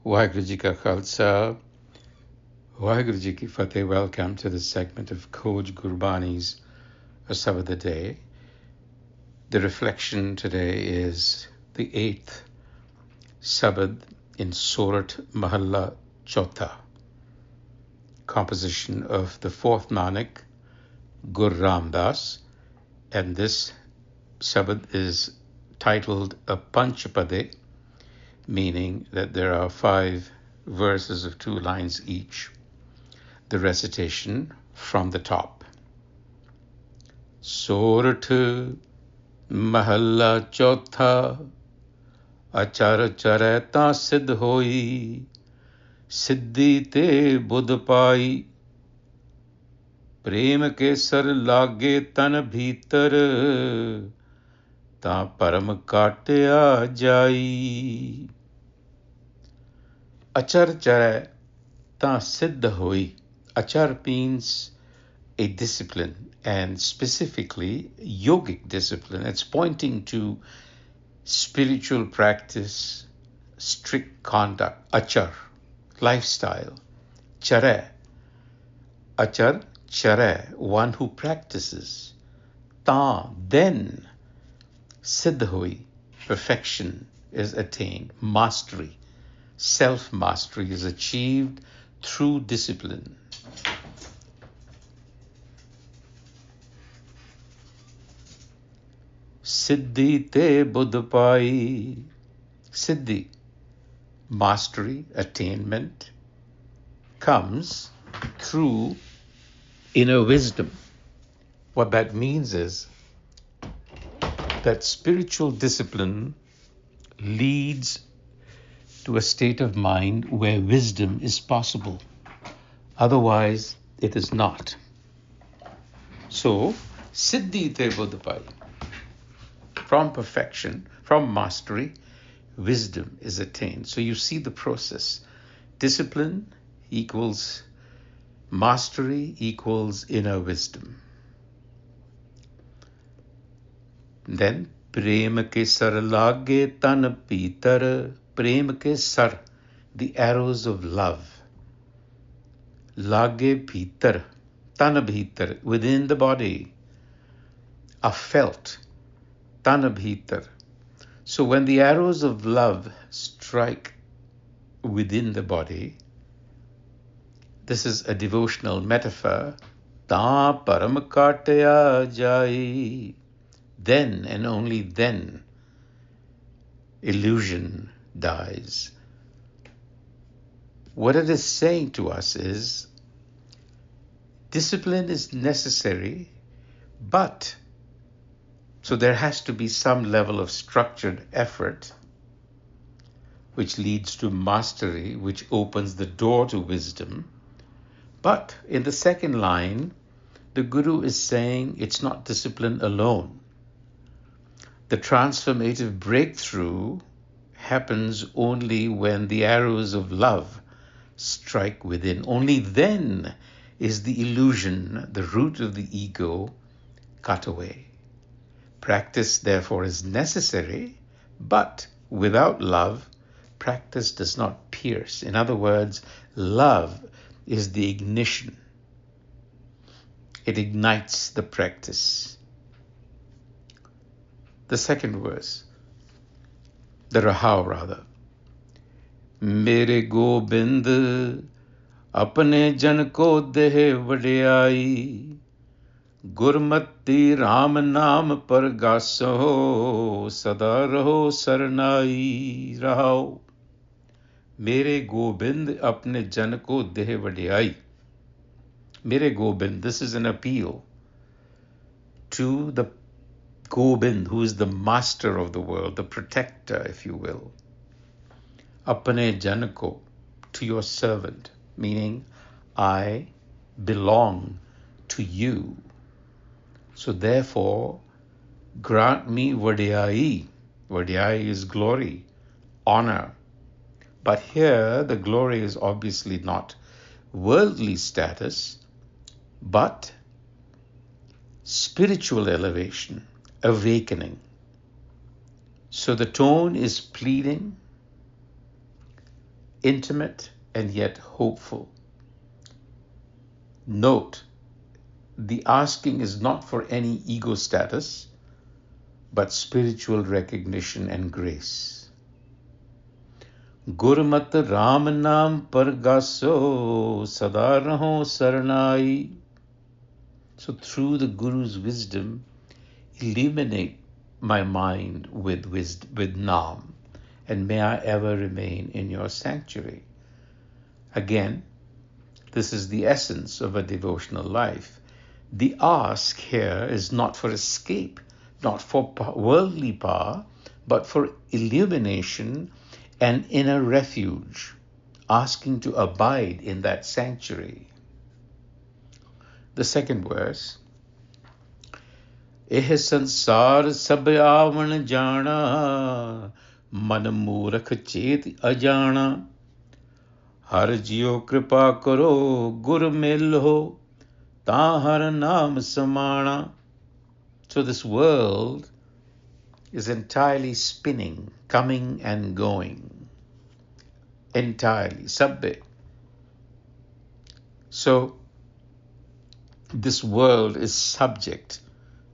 Waheguru Ji Ka Khalsa, Waheguru Ji Ki Fateh. Welcome to this segment of Khoj Gurbani's a-sabad-a-day. The reflection today is the 8th Sabad in Surat Mahalla Chotha, composition of the 4th Nanak, Gur Ramdas, and this Sabad is titled a Panchapade, meaning that there are 5 verses of 2 lines each. The recitation from the top. Surat Mahalla Chotha, Achar Charai ta Sidh Hoie, Siddhi te Budh pai, Prem ke sar lage tan bhitar, Ta param katya jai. Achar Charai ta Sidh Hoie. Achar means a discipline, and specifically yogic discipline. It's pointing to spiritual practice, strict conduct. Achar, lifestyle. Charai, Achar Charai, one who practices. Ta, then Sidh Hoie, perfection is attained. Mastery, self-mastery is achieved through discipline. Siddhi te Budh pai. Siddhi, mastery, attainment, comes through inner wisdom. What that means is that spiritual discipline leads to a state of mind where wisdom is possible. Otherwise, it is not. So, Siddhi te Budh pai. From perfection, from mastery, wisdom is attained. So you see the process. Discipline equals mastery equals inner wisdom. Then, prem ke sar lage tan pitar. Prem ke sar, the arrows of love. Lage pitar, tan bhitar, within the body, are felt. Tan bhitar. So when the arrows of love strike within the body, this is a devotional metaphor. Ta param katya jai. Then and only then illusion dies. What it is saying to us is discipline is necessary, but so there has to be some level of structured effort which leads to mastery, which opens the door to wisdom. But in the second line, the Guru is saying it's not discipline alone. The transformative breakthrough happens only when the arrows of love strike within. Only then is the illusion, the root of the ego, cut away. Practice, therefore, is necessary, but without love, practice does not pierce. In other words, love is the ignition. It ignites the practice. The second verse, the Rahau rather. Mere Gobind apne jan ko deh vadiyai, Gurmati Ram Naam par gaso, Sada raho sarnai. Rahau. Mere Gobind apne jan ko deh vadiyai. Mere Gobind, this is an appeal to the Gobind, who is the master of the world, the protector, if you will. Apne jan ko, to your servant, meaning I belong to you. So therefore, grant me vadiyai. Vadiyai is glory, honor. But here, the glory is obviously not worldly status, but spiritual elevation, awakening. So the tone is pleading, intimate and yet hopeful. Note, the asking is not for any ego status, but spiritual recognition and grace. Gurmat Ram Nam Pargaso Sada Raho Saranai. So through the Guru's wisdom, illuminate my mind with wisdom, with Nam, and may I ever remain in your sanctuary. Again, this is the essence of a devotional life. The ask here is not for escape, not for worldly power, but for illumination and inner refuge, asking to abide in that sanctuary. The second verse, Eh sansar sab avan jana, man मूरख चेत अजाना, हर जियो कृपा करो गुर मेलो, ता हर नाम समाना. So this world is entirely spinning, coming and going. Entirely, sabbe. So this world is subject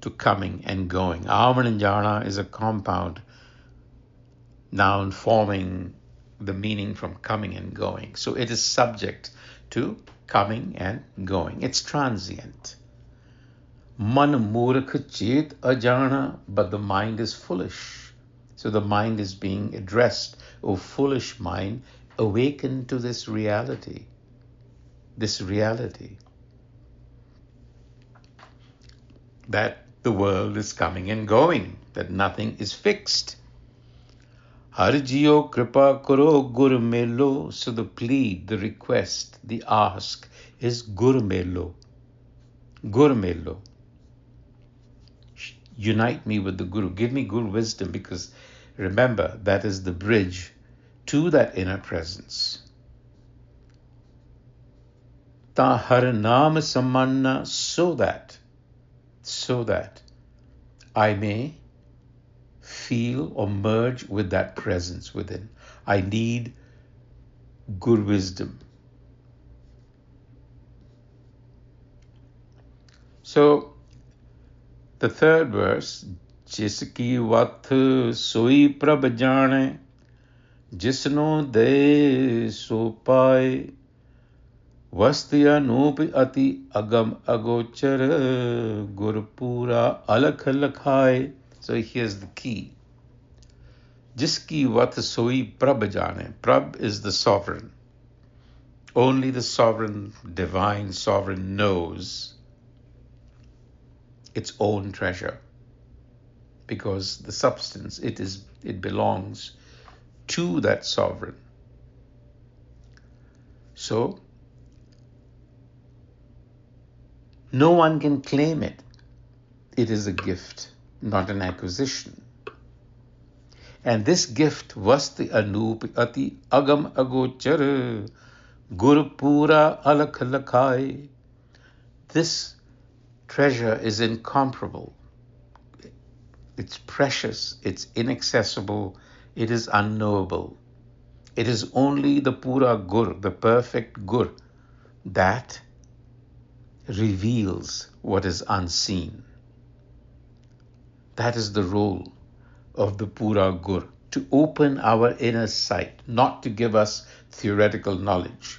to coming and going. Avananjana is a compound noun forming the meaning from coming and going. So it is subject to coming and going. It's transient. Man murkh chet ajana, but the mind is foolish. So the mind is being addressed, O foolish mind, awaken to this reality. This reality that the world is coming and going, that nothing is fixed. Har jiyo kripa karo gur melo. So the plead, the request, the ask is gur melo. Gur melo. Unite me with the Guru. Give me Guru wisdom, because remember, that is the bridge to that inner presence. Ta har naam samanna, so that I may feel or merge with that presence within. I need Guru wisdom. So the third verse, Jiski vat soi prab jane, jisno de so paye, vasti anup ati agam agochar, gur pura alakh lakhaye. So here's the key. Jiski vat soi prab jane. Prab is the sovereign. Only the sovereign, divine sovereign knows its own treasure, because the substance, it belongs to that sovereign. So no one can claim it. It is a gift, not an acquisition. And this gift, Vasti Anup Ati Agam Agochar Gur Pura Alakh Lakhai, this treasure is incomparable. It's precious, it's inaccessible, it is unknowable. It is only the Pura Gur, the perfect Gur, that reveals what is unseen. That is the role of the Pura Gur, to open our inner sight, not to give us theoretical knowledge.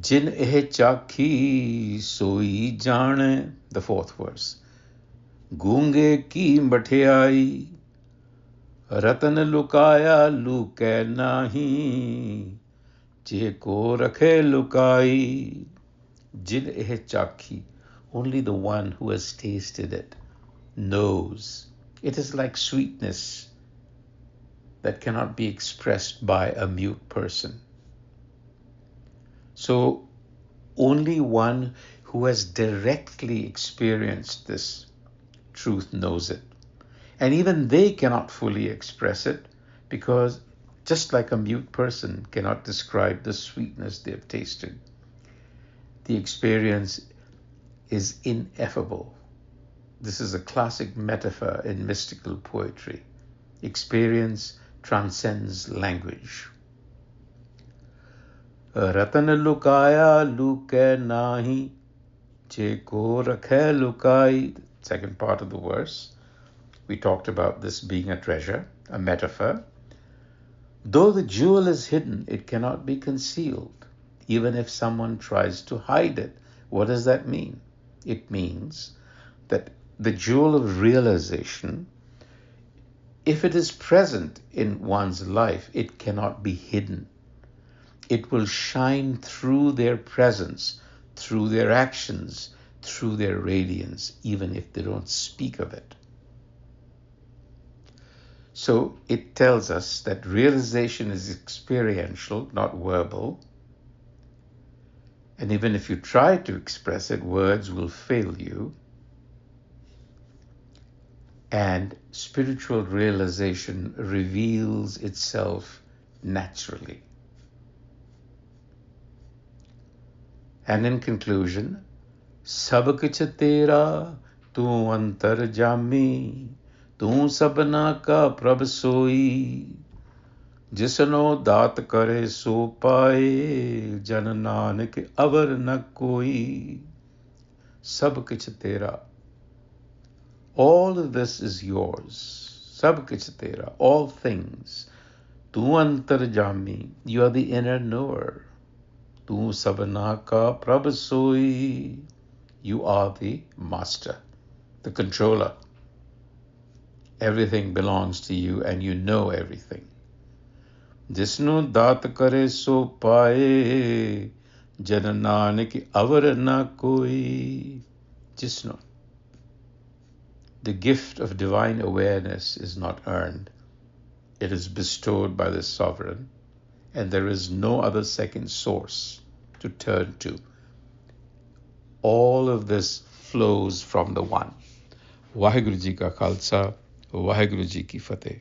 Jin eh chakhi soi jane, the fourth verse. Gunge ki mbathiai, ratan lukaya luke nahi, je ko rakhe lukai. Jin eh chakhi, only the one who has tasted it knows. It is like sweetness that cannot be expressed by a mute person. So only one who has directly experienced this truth knows it. And even they cannot fully express it, because just like a mute person cannot describe the sweetness they have tasted, the experience is ineffable. This is a classic metaphor in mystical poetry. Experience transcends language. Ratan lukaya luke nahi, je ko rakhe lukai. Second part of the verse. We talked about this being a treasure, a metaphor. Though the jewel is hidden, it cannot be concealed, even if someone tries to hide it. What does that mean? It means that the jewel of realization, if it is present in one's life, it cannot be hidden. It will shine through their presence, through their actions, through their radiance, even if they don't speak of it. So it tells us that realization is experiential, not verbal. And even if you try to express it, words will fail you. And spiritual realization reveals itself naturally. And in conclusion, Sab kuch tera, tu antar jami, tu sabna ka prabh soi, जिसनो दात करे सो पाए जन नानक अवर न कोई सब किछ तेरा. All of this is yours. Sab kuch tera, all things. Tu antarjami, you are the inner knower. Tu sabna ka prabh soi, you are the master, the controller. Everything belongs to you and you know everything. जिसनु दात करे सो पाए जन नानक अवर न कोई. Jisnu. The gift of divine awareness is not earned. It is bestowed by the sovereign, and there is no other second source to turn to. All of this flows from the one. Vaheguru Ji ka Khalsa, Vaheguru Ji ki Fateh.